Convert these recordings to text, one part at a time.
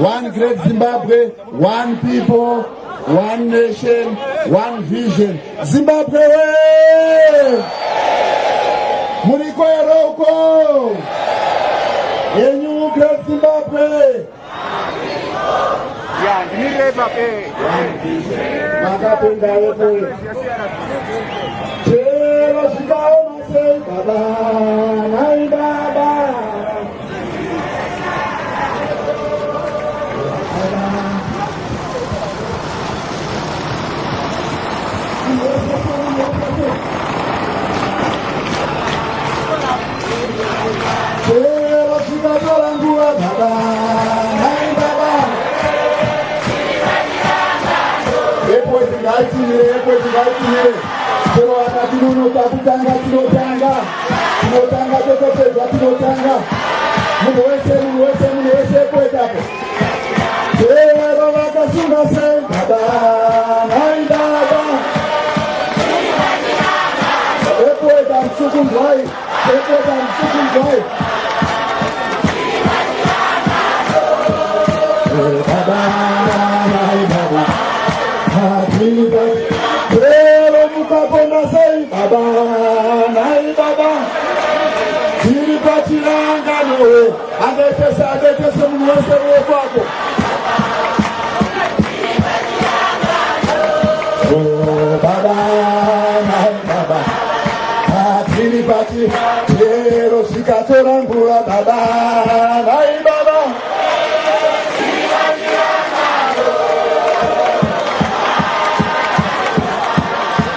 one great Zimbabwe, one people, one nation, one vision. Zimbabwe! Muriko Eroko! A new great Zimbabwe!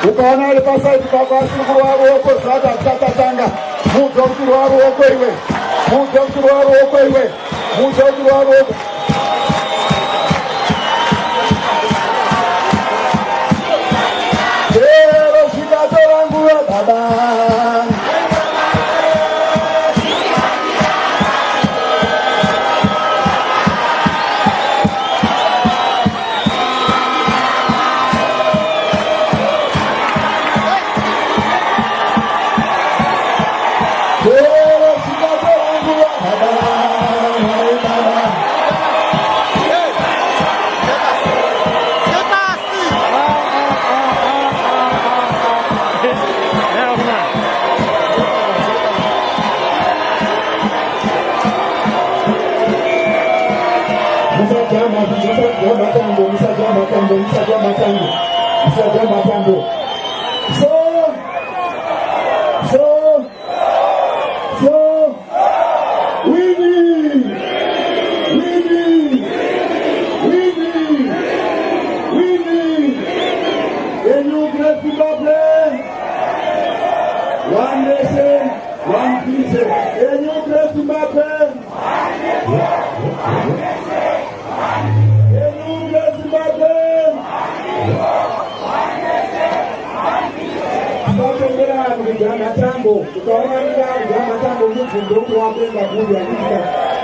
Ukaona ile pasa ikakwa siku wao huko sasa tanga muzo mtu wao huko iwe muzo mtu wao huko iwe muzo mtu wao huko leo shikato langu baba one nation, one vision. A new great Zimbabwe. A new great Zimbabwe. Tutongera kujana tambo, tutaona kujana tambo mtu ndio wapenda kuja katika.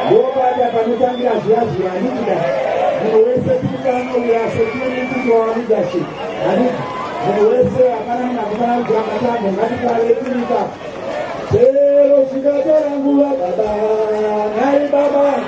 Ndio baada ya kutambia ziazi ya nchi. Niweze tukano ya security kwa leadership. Niweze akana na kufanya kujana tambo katika leadership. Leo shikatora ngua baba, nai baba.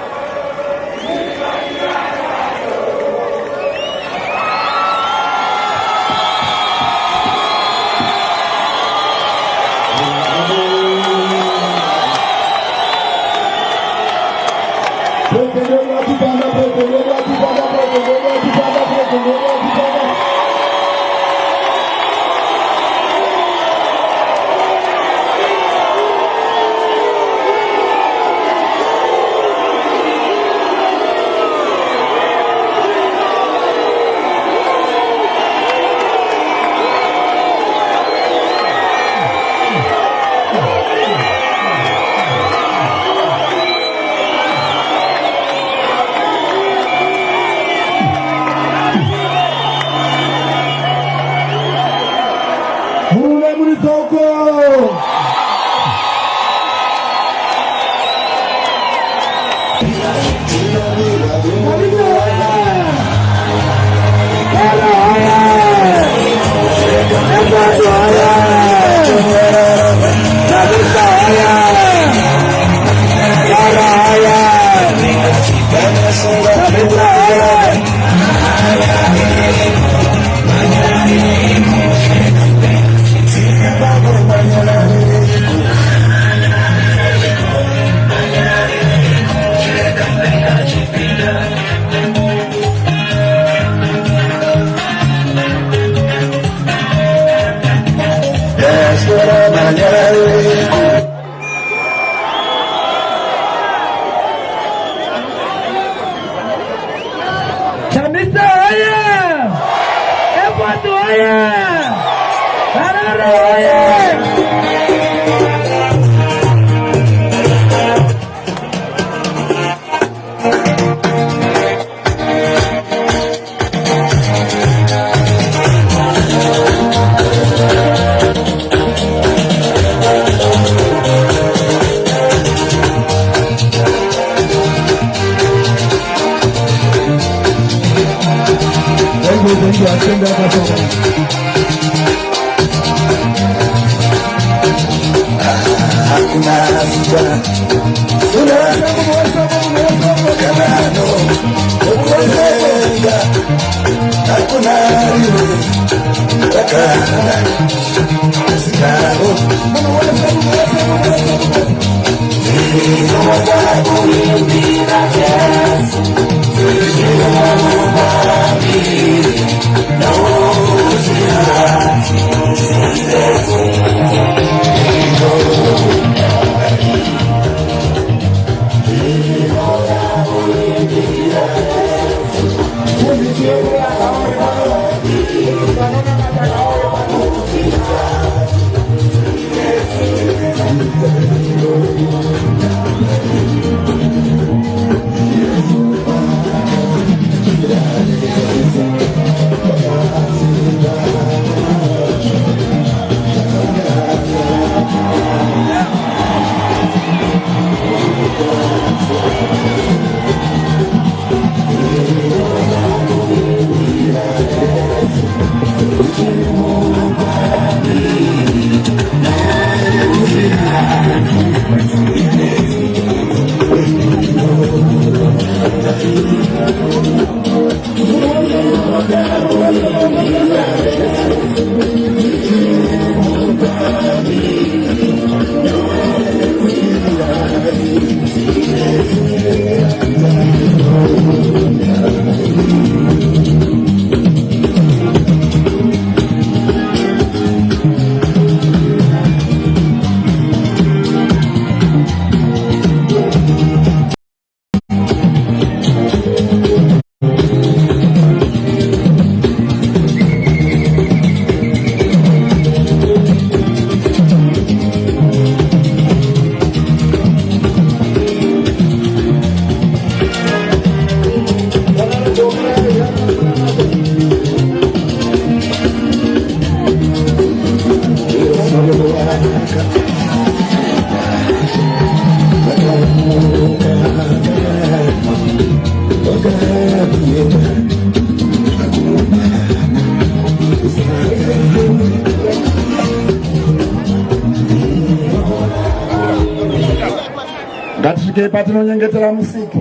Ngatisvike patinonyengetera musiki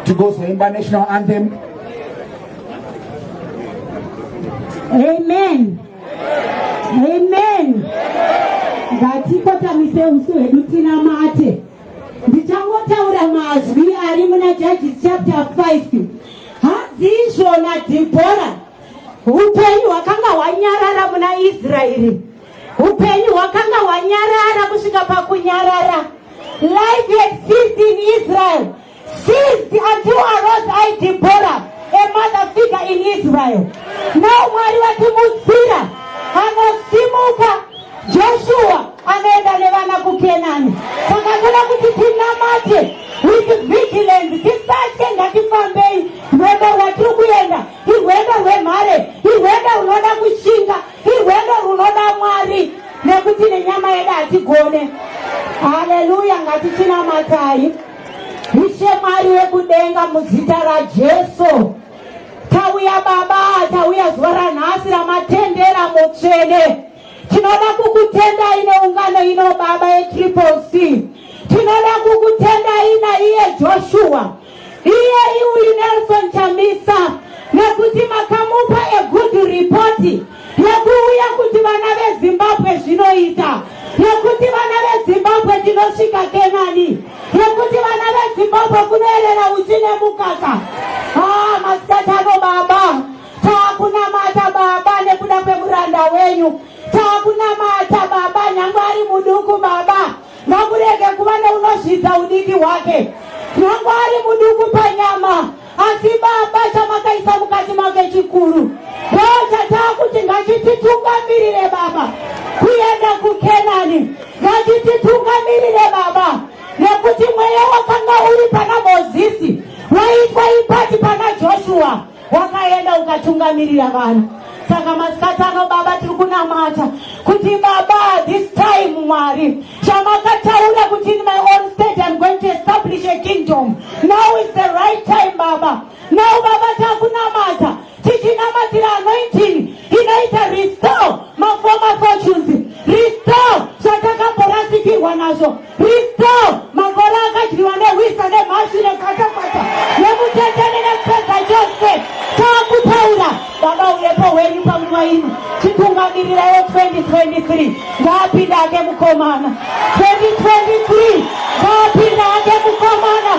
tigozoimba national anthem. Amen. Amen. Ngatikotamise uso hwedu tinamate. Ndichangotaura mazwi ari muna Judges chapter 5. Hadzi izvona Dhibhora, upenyu hwakanga hwanyarara muna Israeri. Upenyu hwakanga hwanyarara kusvika pakunyarara. Life had ceased in Israel. Ceased until arose I, Deborah, a mother figure in Israel. Now Mwari vatimutsira anosimuka Joshua anaenda nevana kuKenani. Saka toda kuti tinamate with vigilance. Tisatye, ngatifambei rwendo rwatiri kuenda. Irwendo rwemhare, irwendo runoda kushinga, irwendo runoda Mwari, nekuti nenyama yedu hatigone. Haleluya, ngatitinamatai. Ishe Mwari wekudenga muzita raJesu. Tauya Baba, tauya zuva ranhasi ramatendera mutsvene. Tinoda kukutenda ine ungano ino Baba yeTriple C. Tinoda kukutenda ina iye Joshua, iye iuyu Nelson Chamisa, nekuti makamupa a good report yekuuya kuti vana veZimbabwe zvinoita, yekuti vana veZimbabwe tinosvika Kenani, yekuti vana veZimbabwe kunoerera uchi nemukaka. Masikatano Baba, takunamata Baba nekuda kwemuranda wenyu, takunamata Baba nyangwe ari muduku Baba, ngakurege kuva neunozvidza udiki hwake, nyangwe ari muduku panyama, asi Baba chamakaisa mukati make chikuru. Ndochatakuti Joshua wakaenda ukatungamirira vana. Saka masikati ano Baba tiri kunamata kuti Baba, this time Mwari chamakataura kuti in my own state I'm going to establish a kingdom. Now is the right time Baba. Now Baba takunamata tichinamatira anointing inaita restore my former fortunes, restore zvatakaporasikirwa nazvo, restore makore akadyiwa nehwisa nemhashi nekatapata nemutetene nepedza chose. Takutaura Baba uyepo wenyu panguva ino, chitungamirirewo 2023 ngaapinda ake mukomana, 2023 ngaapinda ake mukomana,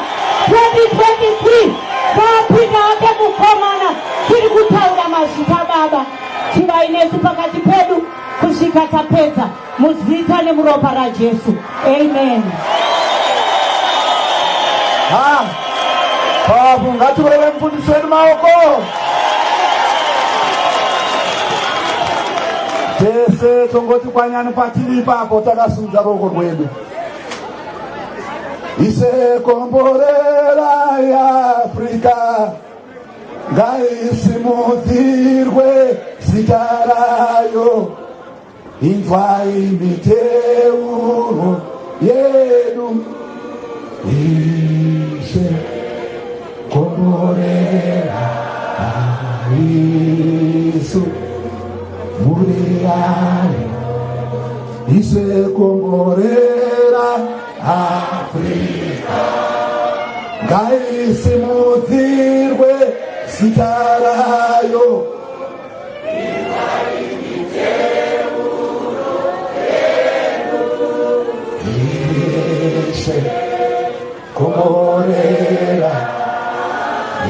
2023 ngaapinda ake mukomana. Tiri kutaura mazita Baba, chivai nesu pakati pedu kusvika tapedza muzita nemuropa raJesu, amen. Pavu ngatiwele mfundisi wedu maoko. Tese tongoti kwanyani patiri papo takasunza roko rwedu. Ise komborera ya Afrika ngaisimudzirwe zita rayo, imvai miteuro yedu. Ise komborera Yesu muriani, ise komborera Afrika ngaisimudzirwe zita rayo, ise komborera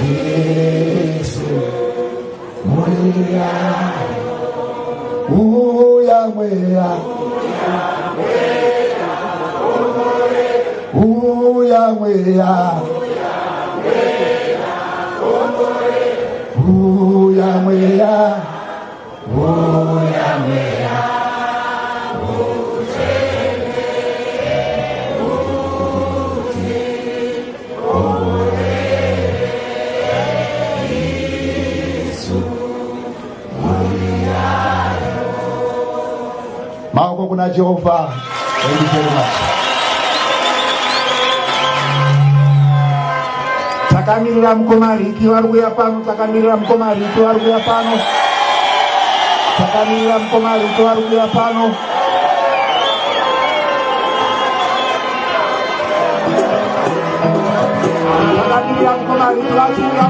Yesu muriani, uya mwera uya mwera uya mwera uya mwera maoko kuna Jehova. Thank you very much. Takamirira mkomariki waruya pano, takamirira mkomariki waruya pano, takamirira mkomariki waruya pano. Takamirira mkomariki waruya pano.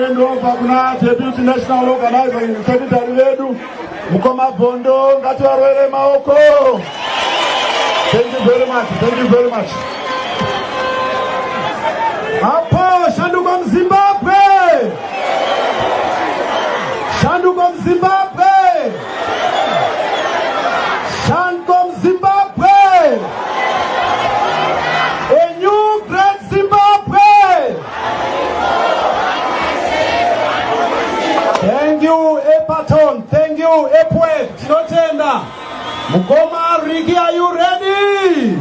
hand over kuna Deputy National Organizing Secretary wedu Mukoma Bondo ngatiwarwere maoko. Thank you very much. Thank you very much. Hapo Shanduko Zimbabwe. Shanduko Zimbabwe. Shanduko Zimbabwe. A new great Zimbabwe. Thank you, Epaton. Thank you, Epwe. Tinotenda. Mukoma Rigi, are you ready?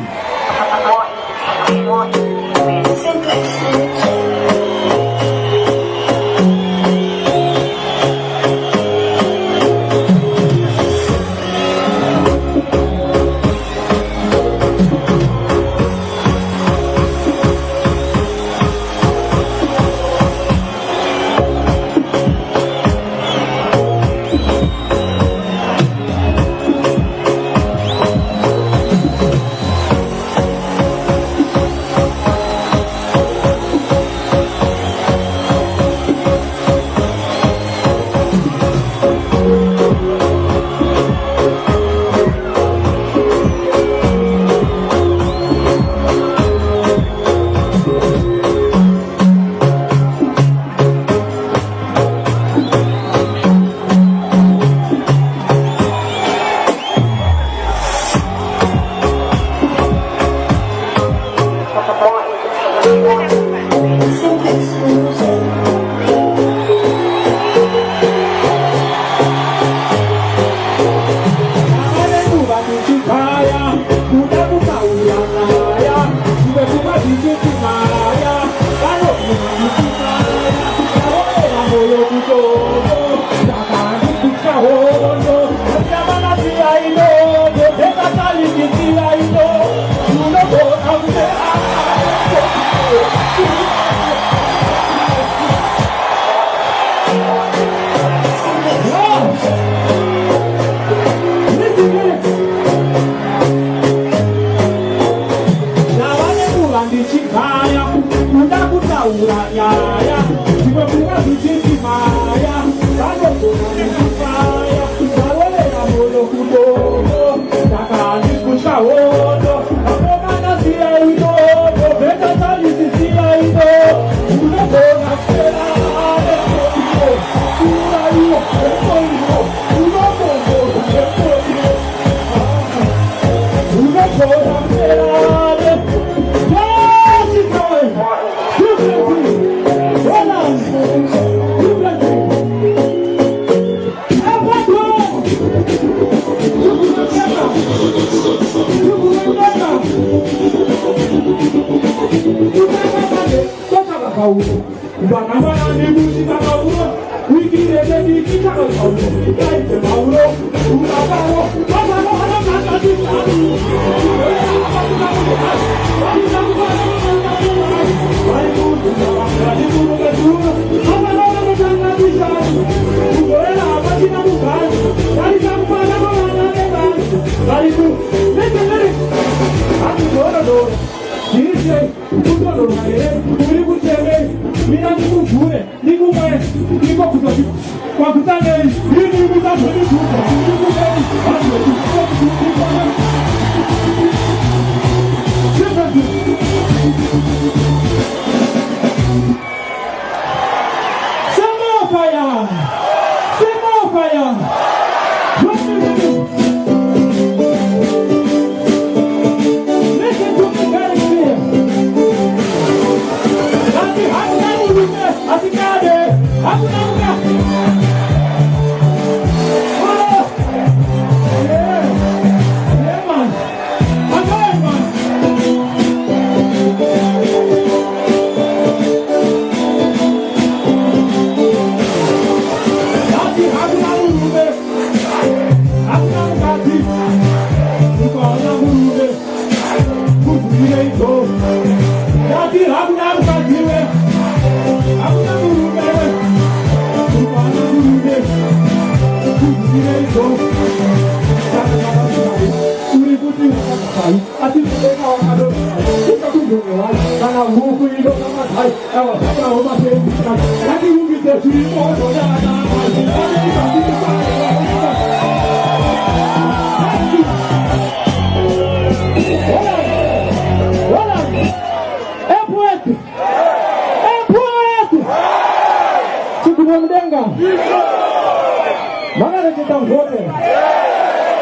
I think tungewa kana huku ilo kama hai awa sasa homa sasa lakini ungite tulimo ndio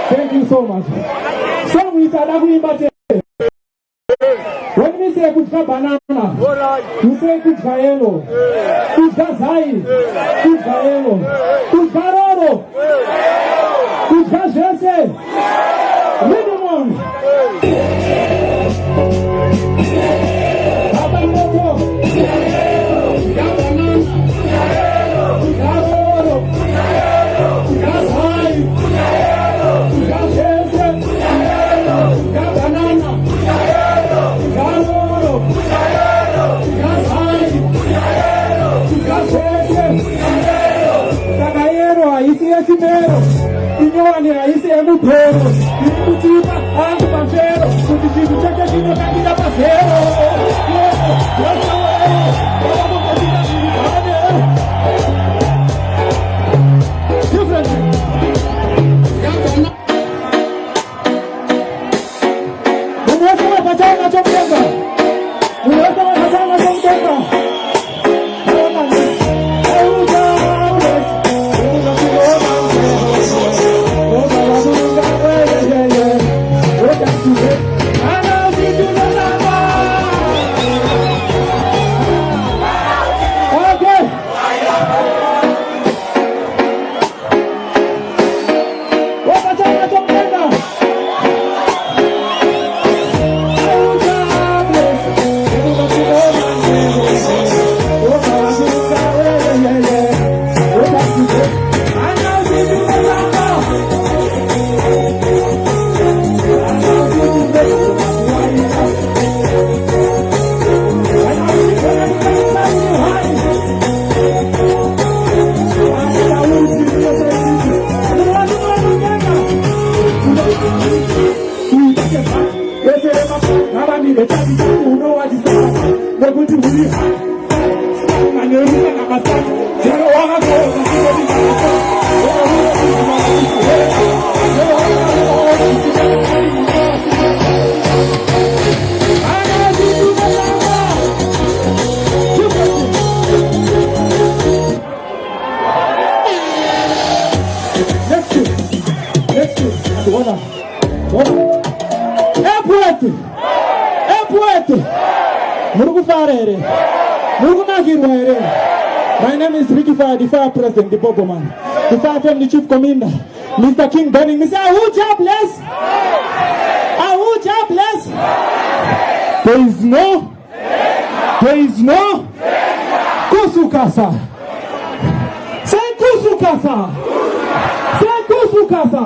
Thank you so much. So we start when we say kuchka banana, you say kuchka yellow, kuchka zai, kuchka yellow, kuchka roro, kuchka jese, minimum. Inyoni raisi emu poro, imutipa angu pafero, kutijibu chake kino kakida pafero. My name is Ricky Fire, the Fire President, the Bobo Man. The Fire Family Chief Commander, Mr. King Benning. Mr. Ahuja, bless. Ahuja, bless. There is no Kusukasa. Say Kusukasa. Say Kusukasa.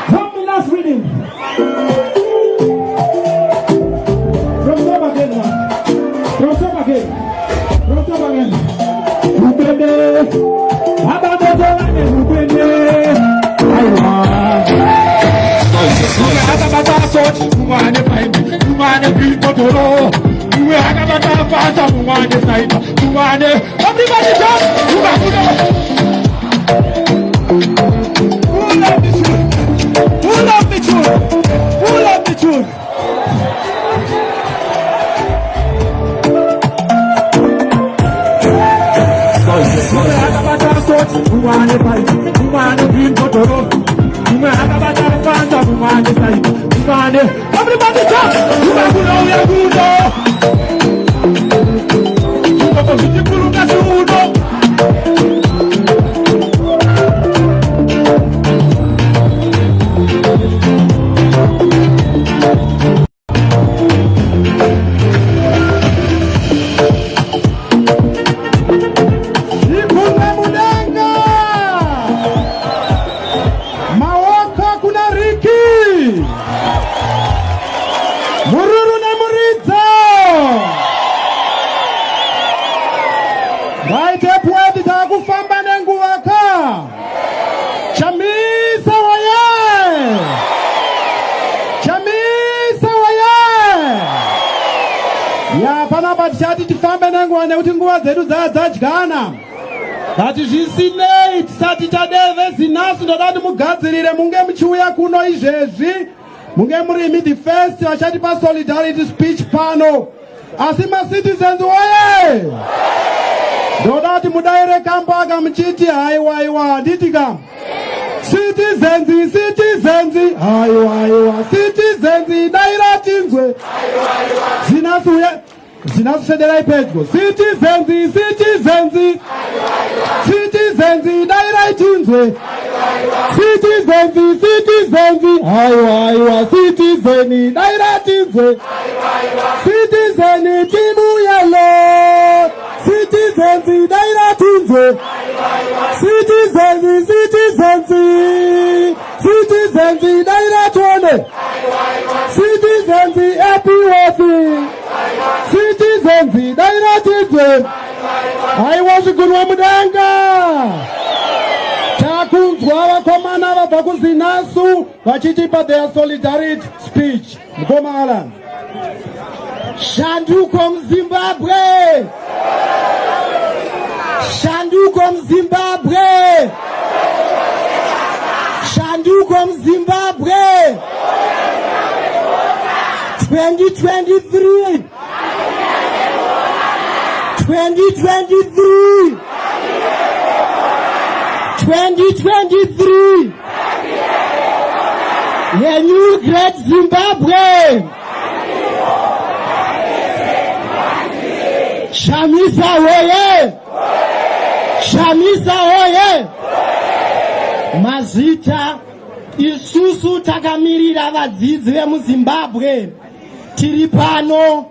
From the last reading. From top again, man. From top again. From top again. Upende, abadotolane upende. Agabata sort, umane paimi, umane pilpotoro. Uwe agabata fata, umane saita, umane. Everybody jump, Who love the tune? Who love the tune? Who love the tune? Umane pai, umane pilpotoro. Uwe agabata fata, umane saita, umane. Everybody jump, Mururu na Muriza. Baite pwedi takufamba nengu waka. Chamisa waye. Chamisa waye. apa tichati tifambe nenguva nekuti nguva dzedu dzadyana. Hatizvisinei tisati tadeve zinasu ndodati mugadzirire munge muchiuya kuno izvezvi. Munge muri the first vachatipa solidarity speech pano. Asi ma-citizens oye! Ndodati mudaire kampaka muchiti haiwa nditi kam. Citizens, haiwa citizens, daira tinzwe. Zinasu sederai pedgo. Citizens, daira tinzwe. Citizens, haiwa citizen, daira tinzwe. Citizen, timu yalo. Citizens, daira tinzwe. Citizens, daira tone. Citizens, happy worthy. Citizens, daira tinzwe. Haiwa zvigunwa mudanga. Takunzwa vakomana vabva kuzinasu vachitipa their solidarity speech. Mukoma Alan. Shanduko Mzimbabwe. Shanduko Mzimbabwe. Shanduko Mzimbabwe. 2023. 2023. 2023. The new great Zimbabwe. Shamisa oye! Shamisa oye! Mazita isusu takamirira vadzidzi vemuZimbabwe. Tiri pano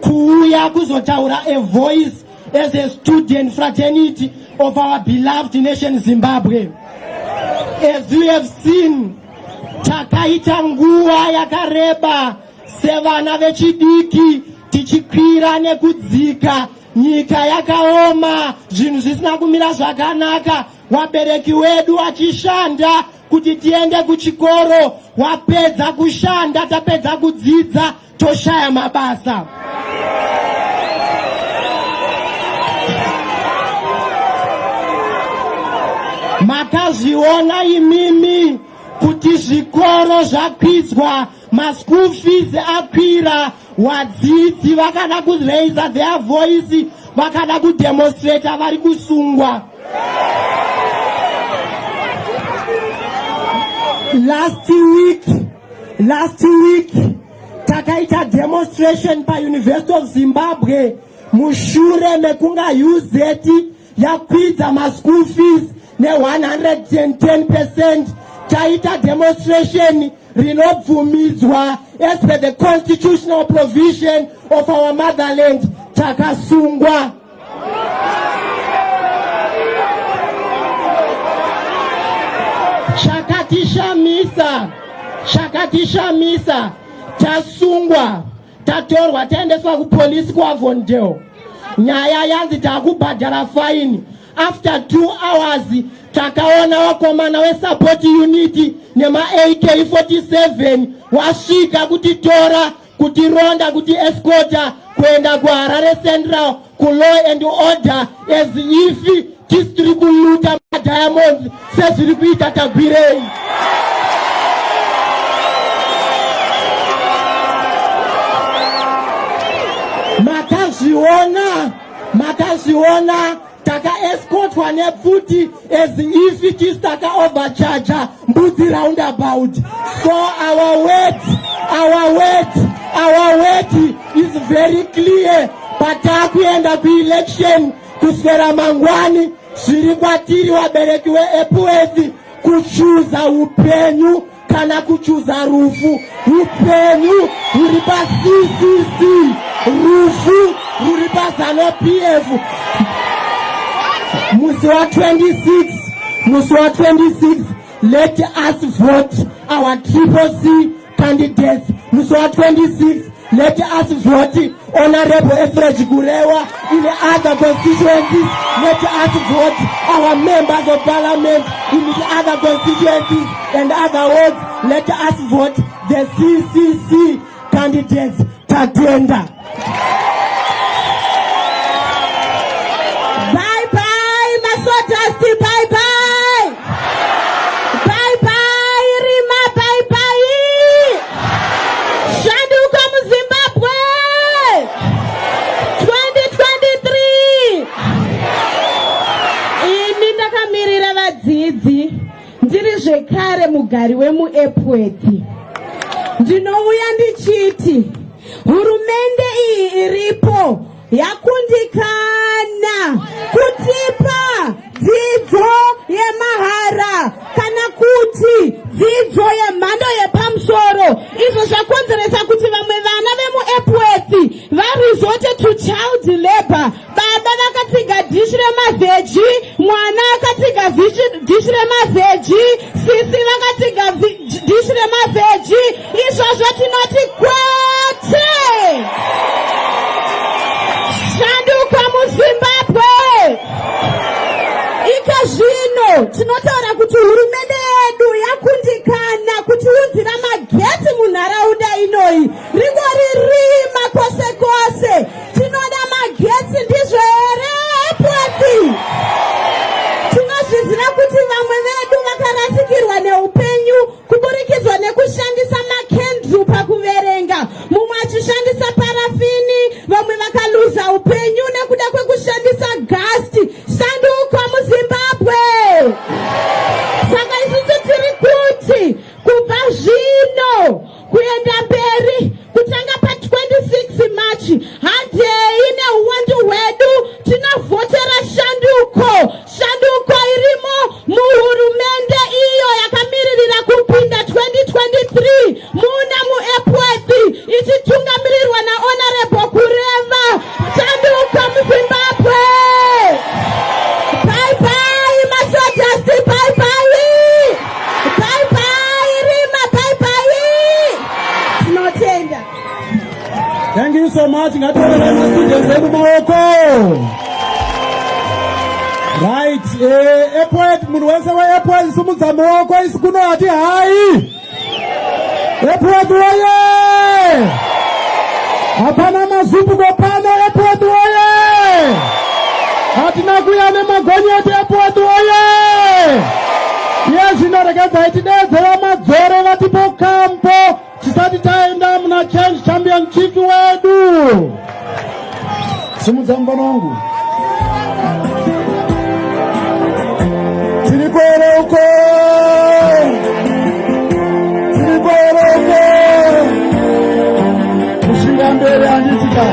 kuuya kuzotaura a voice as a student fraternity of our beloved nation Zimbabwe. As you have seen, takaita nguva yakareba sevana vechidiki tichikwira nekudzika, nyika yakaoma, zvinhu zvisina kumira zvakanaka, wabereki wedu achishanda kuti tiende kuchikoro, wapedza kushanda, tapedza kudzidza, toshaya mabasa. Makazviona imimi kuti zvikoro zvakwidzwa, ma-school fees akwira, wadzidzi vakada kuraise their voice, vakada kudemonstrate vari kusungwa. Last week takaita demonstration pa University of Zimbabwe mushure mekunga UZ yakwidza ma-school fees ne-110%. Taita demonstration rinobvumidzwa as per the constitutional provision of our motherland, takasungwa. Shakatishamisa, tasungwa, tatorwa, taendeswa kupolisi kwa Avondale. Nyaya yanzi takubhadhara fine. After 2 hours, takaona wakomana we support unit nema AK-47 wasvika kutitora, kutironda, kuti escorta kuenda kuHarare Central ku law and order, as if tisiri kuluta diamonds sezviri kuita Tagwirei. Makaziona taka escortwa nepfuti as if it is taka overcharger mbudzi roundabout. So our word is very clear. Patakuenda ku-election kuswera mangwani, zviri kwatiri wabereki weEPUEZ, kuchuza upenyu kana kuchuza rufu. Upenyu ruri pa-CCC, rufu ruri pa-ZANU-PF. Musi wa 26, let us vote our CCC candidates. Musi wa 26, let us vote Honorable Efrej Gurewa. In the other constituencies, let us vote our members of parliament. In the other constituencies and other wards, let us vote the CCC candidates. Tatenda. zvekare mugari wemuEpworth. Ndinouya ndichiti hurumende iyi iripo yakundikana kutipa dzidzo yemahara kana kuti dzidzo yemhando yepamusoro, izvo zvakonzeresa kuti vamwe vana vemuEpworth varizote to child labor. Baba vakatsiga dhishi remaveji, mwana akatsiga dhishi remaveji, sisi vakatsiga dhishi remaveji. Izvozvo tinoti kwete! Shanduka muZimbabwe! Ika zvino tinotaura kuti hurumende yedu yakundikana kutiunzira magetsi munharaunda inoyi. Ringoririma kwose kwose. Tinoda magetsi ndizvo here Epworth? Tinozviziva kuti vamwe vedu vakarasikirwa neupenyu kuburikizwa nekushandisa makendru pakuverenga. Mumwe achishandisa parafini, vamwe vakaluza upenyu nekuda kwekushandisa gasti. Sanduka muZimbabwe! Saka isusu tiri kuti kubva zvino kuenda mberi kutanga pa26 Machi handei neuwandu hwedu tinovhotera Shanduko. Shanduko irimo muhurumende iyo yakamiririra kupinda 2023 muna muEpworth ichitungamirirwa naHonorable Kureva. Shanduka muZimbabwe! Bye bye masojasti, bye bye! Bye bye Rima, bye bye! Tinotenda. Thank you so much. Ngatore students edu maoko. Right, Epworth, munhu wese weEpworth simudza maoko isikuno hati hai. Epworth woye! Hapana mazumbuko pano Epworth woye! Hatina kuya nemagonyeti Epworth woye! Zvinorekedza itidedzera madzoro vatipo kampo tisati taenda muna Change Championship wedu. Simudza mubana wangu. Tirikoroko! Tirikoroko! Kushinga mbele handitika.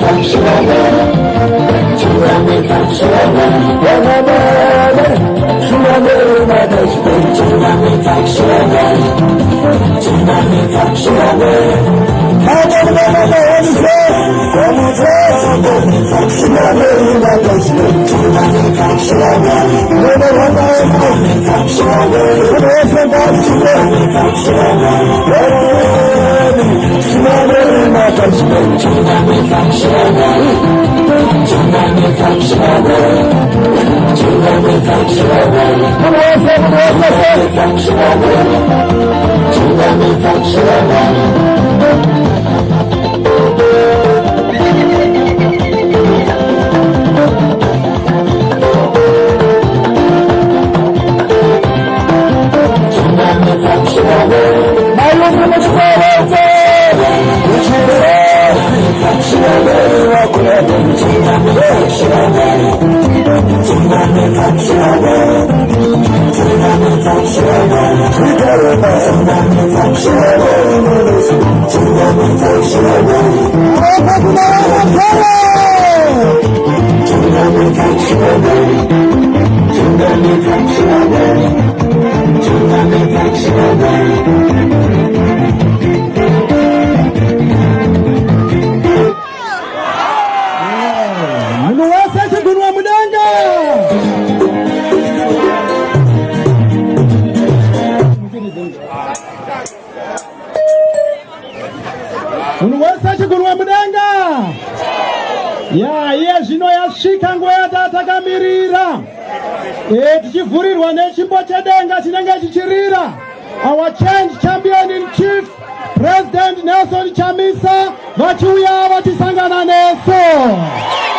Functional tichivhurirwa nechimbo chedenga chinenge chichirira. Our change champion in chief President Nelson Chamisa vachiuya vatisangana neso.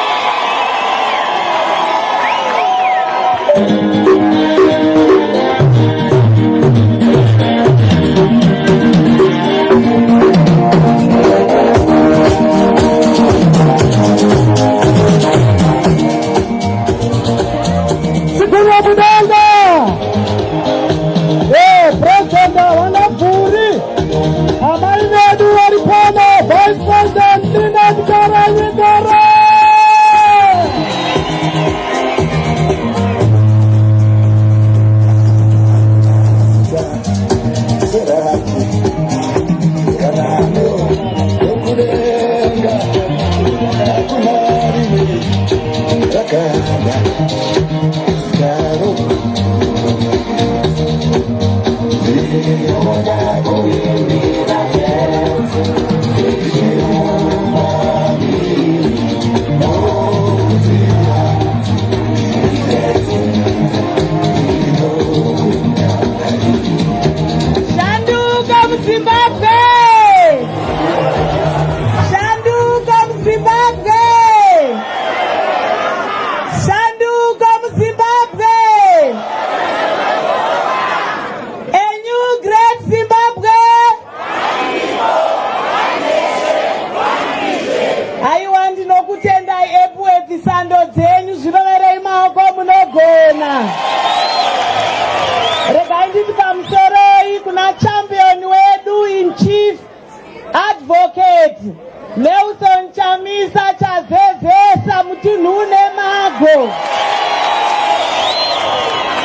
Nelson Chamisa chazezesa mutunune mago.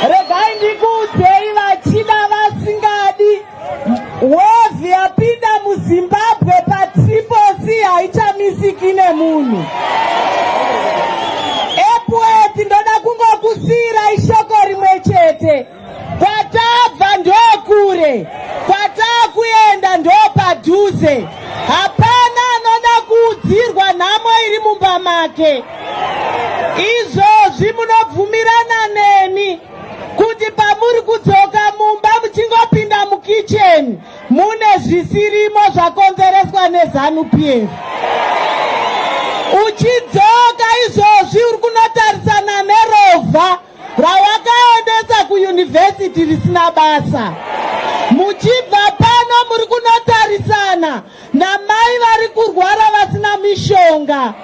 Regai ndikudzei vachida vasingadi wevi yapinda muZimbabwe patriposi haichamisi nemunhu. Epweti ndoda kungokusira ishoko rimwe chete. Kwatabva ndokure, kwatakuenda ndopadhuze. Hapana anoda kuudzirwa nhamo iri mumba make. Izvozvi munobvumirana neni kuti pamuri kudzoka mumba muchingopinda mukicheni mune zvisirimo zvakonzereswa neZANU-PF. Uchidzoka izvozvi uri kunotarisana nerovha rawakaendesa kuyunivhesiti risina basa. Muchibva pano muri kunotarisana namai vari kurwara vasina mishonga.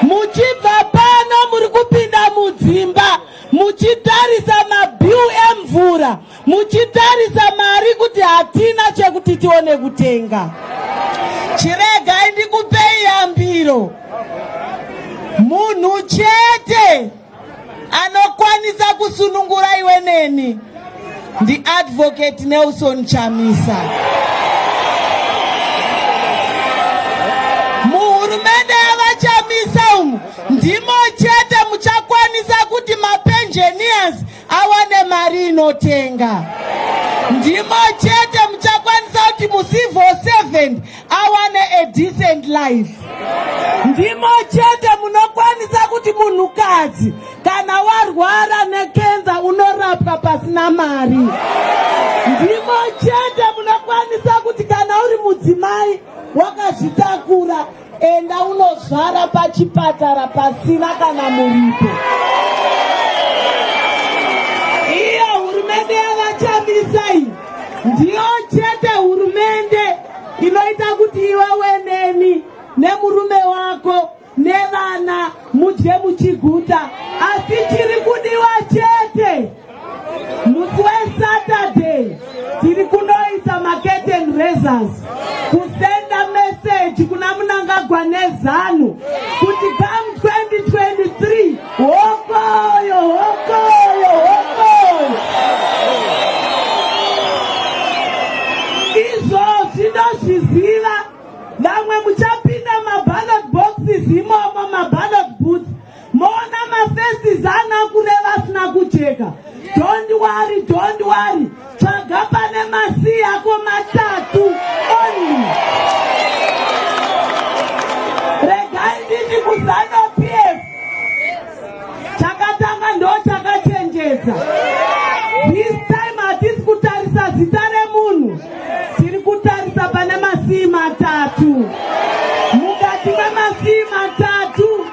Muchibva pano muri kupinda mudzimba muchitarisa mabhiu emvura, muchitarisa mari kuti hatina chekuti tione kutenga. Chiregai ndikupei yambiro. munhu chete anokwanisa kusunungura iwe neni ndiadvocate Nelson Chamisa. Muhurumende yavaChamisa umu ndimo chete muchakwanisa kuti mapensioners awane mari inotenga. Ndimo chete muchakwanisa kuti mucivil servant awane a decent life. Ndimo chete munokwanisa kuti munhukadzi kana warwara nekenza unorapwa pasina mari. Ndimo chete munokwanisa kuti kana uri mudzimai wakazvitakura enda unozvara pachipatara pasina kana muripo. Iyo hurumende yavaChamisa iyi ndiyo chete hurumende inoita kuti iwe weneni nemurume wako nevana mudye muchiguta, asi chiri kudiwa chete musi weSaturday tiri kunoita market and raisers kusenda message kuna Mnangagwa neZANU kuti come 2023 hokoyo hokoyo hokoyo. Izvo zvinozviziva vamwe muchapinda maballot boxes imomo maballot booths moona mafeces ana kureva asina kujeka. Don't worry, tsvaga pane masi yako matatu only. Regai nditi kuZANU PF chakatanga ndo chakachenjedza. This time hatisi kutarisa zita remunhu, tiri kutarisa pane masi matatu. Mukati memasi matatu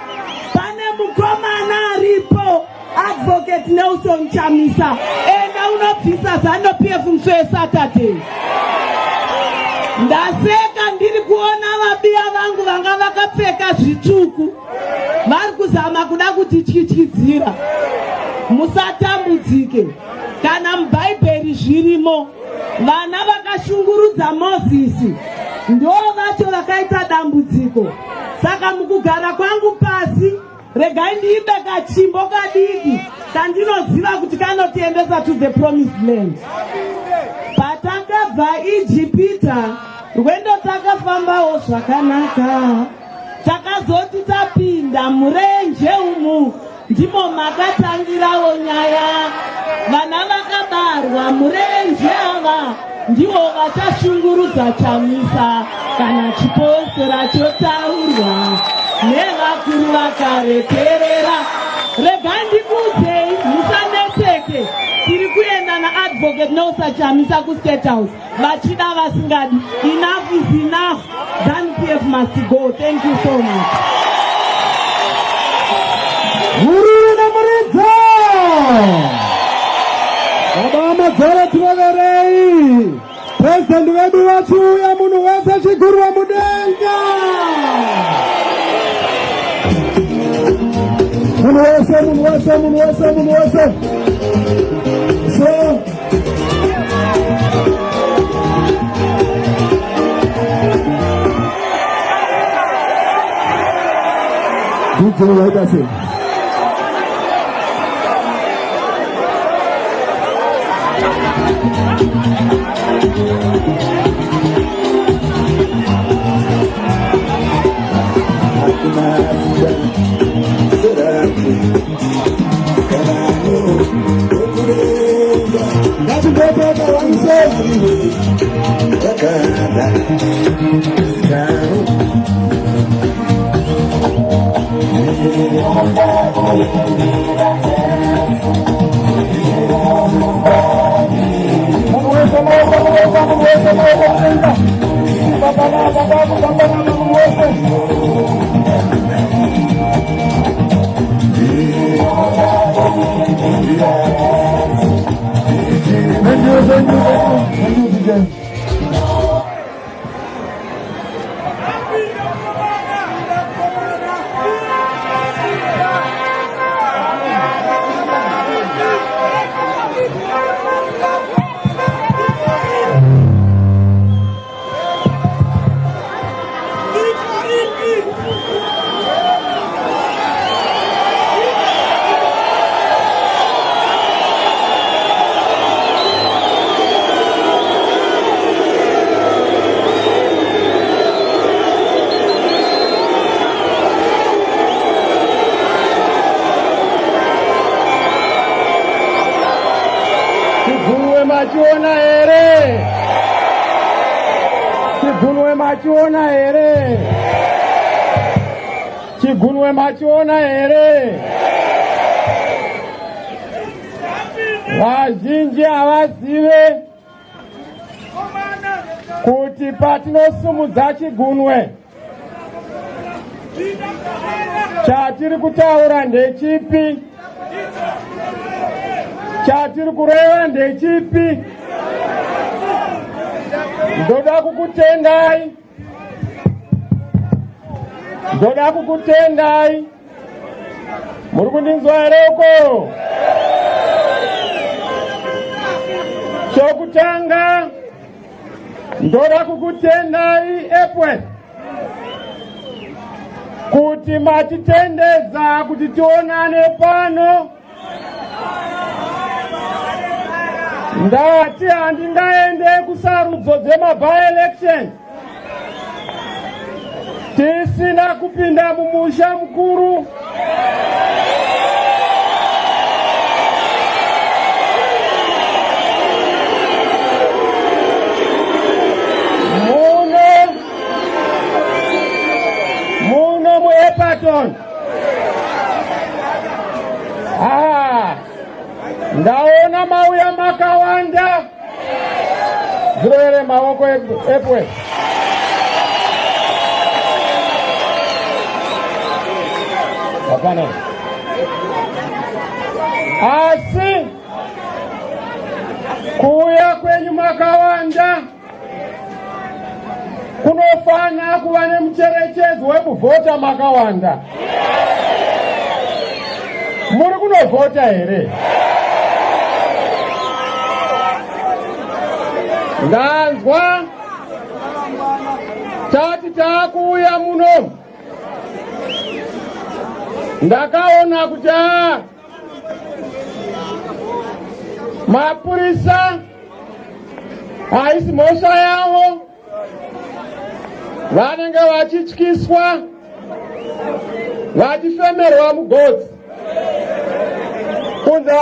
pane mukomana aripo Advocate Nelson Chamisa. Enda unobvisa ZANU PF musi weSaturday. Ndaseka ndiri kuona vabiya vangu vanga vakapfeka zvitsvuku vari kuzama kuda kutityityidzira. Musatambudzike, kana mubhaibheri zvirimo. Vana vakashungurudza Mozisi ndo vacho vakaita dambudziko. Saka mukugara kwangu pasi regai ndiimbe kachimbo kadiki kandinoziva kuti kanotiendesa to the promised land. Patakabva Ijipita rwendo takafambawo zvakanaka, takazoti tapinda murenje umu ndimo makatangirawo nyaya. Vana vakabarwa murenje ava ndivo vachashungurudza Chamisa kana chipostora chotaurwa nevakuru vakareperera. Regai ndikuudzei musanetseke, tiri kuenda naAdvocate Nelson Chamisa kuState House vachida vasingadi. Enough is enough. ZANU PF must go. Thank you so much. Murina Muridza Obama Zara Tuvagarei President wedu wachuya munhu wese chiguru wa mudenga. Munhu wese so DJ waitase machiona here? Chigunwe machiona here? Chigunwe machiona here? Vazhinji havazive kuti patinosumudza chigunwe chatiri kutaura ndechipi, chatiri kureva ndechipi. Ndoda kukutendai, ndoda kukutendai. Muri kundinzwa here uko? Chokutanga ndoda kukutendai Epworth kuti matitendedza kuti tionane pano. Ndati handingaende kusarudzo dzema-by-elections tisina kupinda mumusha mukuru. Muno muEpperton. Ndaona mauya makawanda. Zviroere maoko Epworth. Hapana. Asi kuuya kwenyu makawanda kunofana kuva nemucherechedzo wekuvhota makawanda. Muri kunovhota here? Ndanzwa tati takuuya muno, ndakaona kuti mapurisa haisi mhosva yavo, vanenge vachityiswa, vachifemerwa mugodzi. Kunza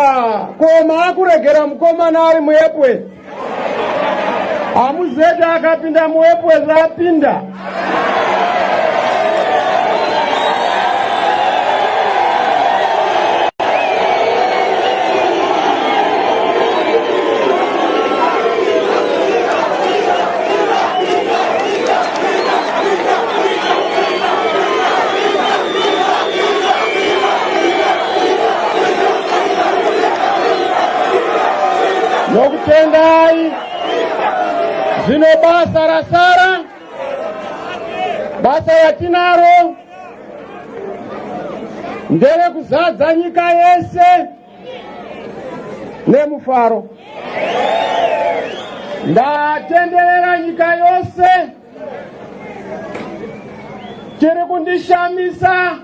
koma akuregera mukomana ari muEpworth. Amuzeti akapinda muEpworth apinda. Nokutendai zvino basa rasara, basa yatinaro ndere kuzadza nyika yese nemufaro. Ndatenderera nyika yose. Chiri kundishamisa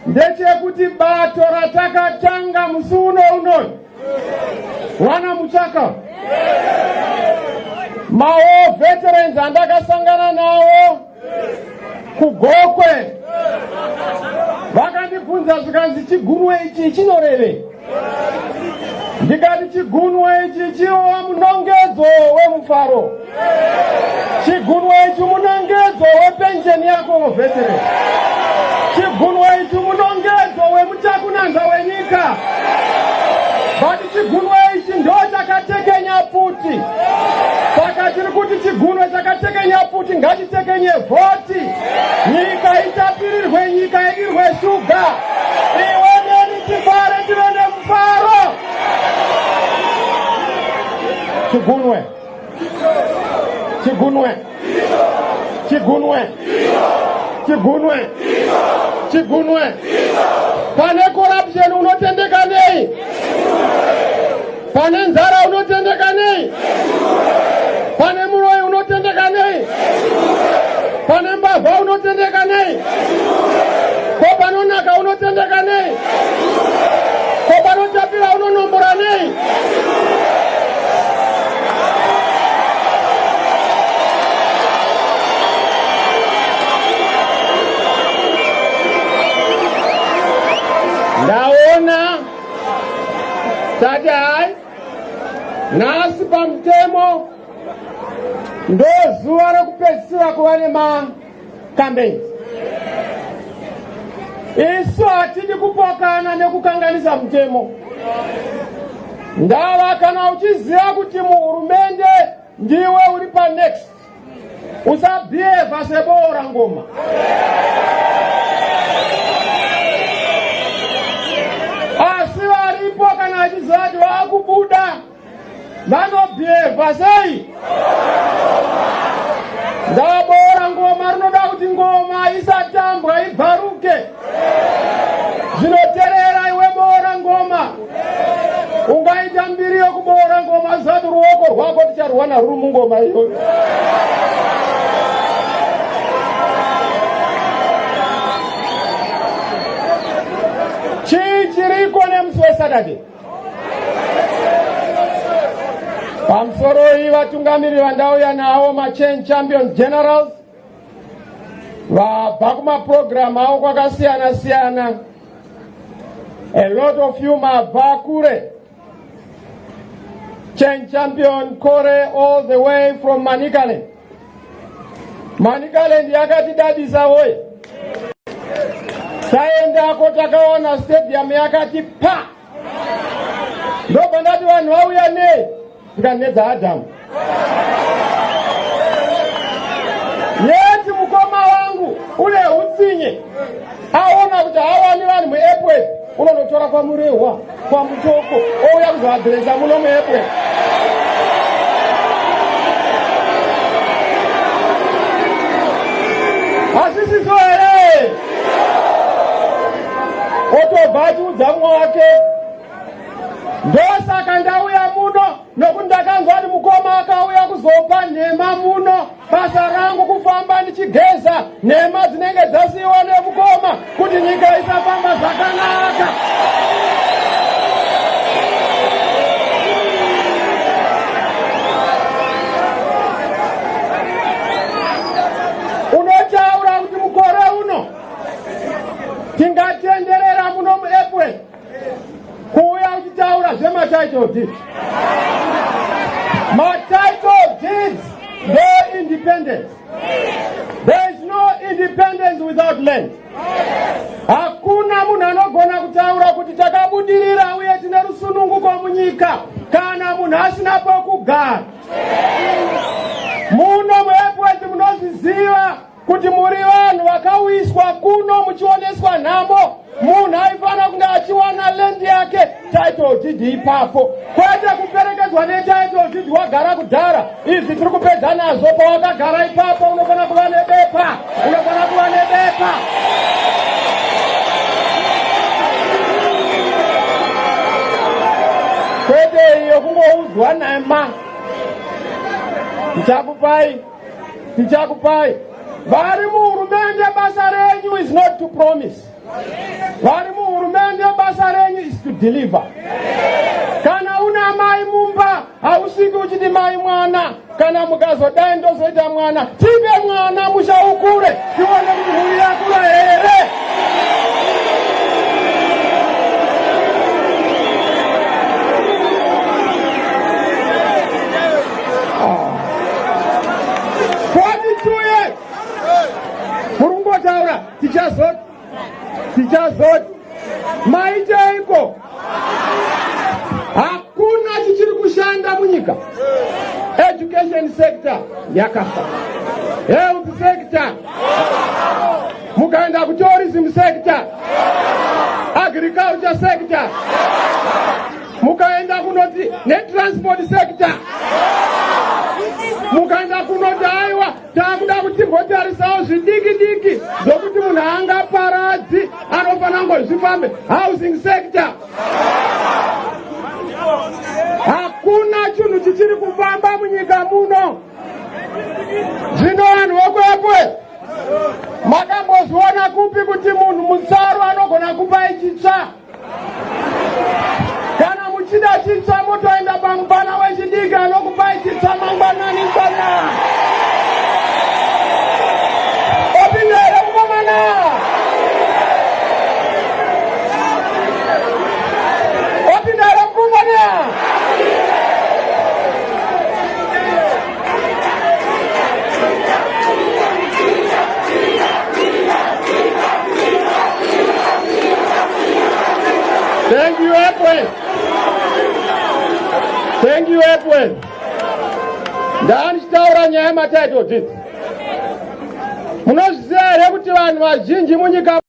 ndechekuti bato ratakatanga musi uno wana muchaka mao veterans andakasangana nawo kugokwe vakandibvunza zvikanzi chigunwe ichi chinoreve. Ndikati chigunwe ichi chiwa munongedzo wemufaro, chigunwe ichi munongedzo wepensheni yako veteran, chigunwe ichi munongedzo wemuchakunanza wenyika. Bati chigunwe ichi ndo chakatekenya futi. Saka tiri kuti chigunwe chakatekenya futi ngachitekenye vhoti. Nyika itapirirwe, nyika idirwe shuga. Iweneni tifare tive nemufaro. Chigunwe. Chigunwe. Chigunwe. Chigunwe. Chigunwe. Pane corruption unotendeka nei? Pane nzara unotendeka nei? Pane muroyi unotendeka nei? Pane mbavha unotendeka nei? Ko panonaka unotendeka nei? Ko panotapira unonombora nei? Ndaona tati hai nasi mutemo ndo zuva rekupedzisira kuva nemakampeini. Isu hatidi kupokana nekukanganisa mutemo. Ndava kana uchiziva kuti muhurumende ndiwe uri panext, usabhihevha seboora ngoma. Asi varipo kana achiziva kuti vakubuda vanobhihevha sei? Ndaboora ngoma rinoda kuti ngoma isatambwa ibvaruke. Zvinoterera iwe boora ngoma. Ungaita mbiri yokuboora ngoma zati ruoko rwako ticharwana ruri mungoma iyoyo. Chii chiriko nemusi weSaturday? Pamusoro iyi vatungamiriri vandauya navo machange champions generals vabva kumapurogiramu avo kwakasiyana siyana. A lot of you mabva kure. Change champion Kore all the way from Manicaland. Manicaland yakatidadisa woye. Taendako takaona stadium yakati pa. Ndobva ndati vanhu vauya nei tikanedza Adamu. Yeti mukoma wangu ule hutsinye aona kuti hawani vanhu muAirport, unonotora kwamurehwa kwamutoko ouya kuzoadhiresa muno muAirport. Hasisiso here otobva achiudza mumwe wake, ndosaka ndauya muno nokuti ndakanzwa kuti mukoma akauya kuzopa nhema muno. Basa rangu kufamba ndichigeza nhema dzinenge dzasiyiwa nemukoma kuti nyika isafamba zvakanaka. Unotaura kuti mukore uno tingatenderera muno muAirport kuuya uchitaura zvematitle deeds. Title deeds, no independence. There is no independence without land. Hakuna munhu anogona kutaura kuti takabudirira uye tine rusununguko munyika kana munhu asina pokugara. Muno muAirport munozviziva kuti muri vanhu vakawiswa kuno muchioneswa nhamo. Munhu aifanira kunge achiwana land yake title deed ipapo, kwete kuperekedzwa netitle deed wagara kudhara. Izvi tiri kupedza nazvo. Pawakagara ipapo unofanira kuva nebepa, unofanira kuva nebepa. Kwete iyo kungoudzwa nhema. Tichakupai. Vari muhurumende basa renyu is not to promise. Vari muhurumende basa renyu is to deliver. Kana una mai mumba hausviki uchiti mai mwana, kana mukazodai ndozoita mwana, tipe mwana mushaukure tione kuti mhuri yakura here. Kurungotaura tichazoti maiteiko. Hakuna chichiri kushanda munyika. Education sector yakafa, health sector, mukaenda tourism sector, agriculture sector, mukaenda kunoti netransport sector, mukaenda kunoti aiwa takuda kuti timbotarisawo zvidiki zvokuti munhu angaparadzi anofanira ngozvifambe. Housing sector, hakuna chinhu chichiri kufamba munyika muno. Zvino vanhu vekuAirport makambozviona kupi kuti munhu mutsaro anogona kupai chitsva? Kana muchida chitsva motoenda pamubana wechidiki anokupai chitsva mangwanani ngwana. Opinda here mukomana? Opinda here mukomana? Thank you, Edwin. Thank you, Edwin. Ndanichitaura nyaya yematitle deeds. Munozviziva here kuti vanhu vazhinji munyika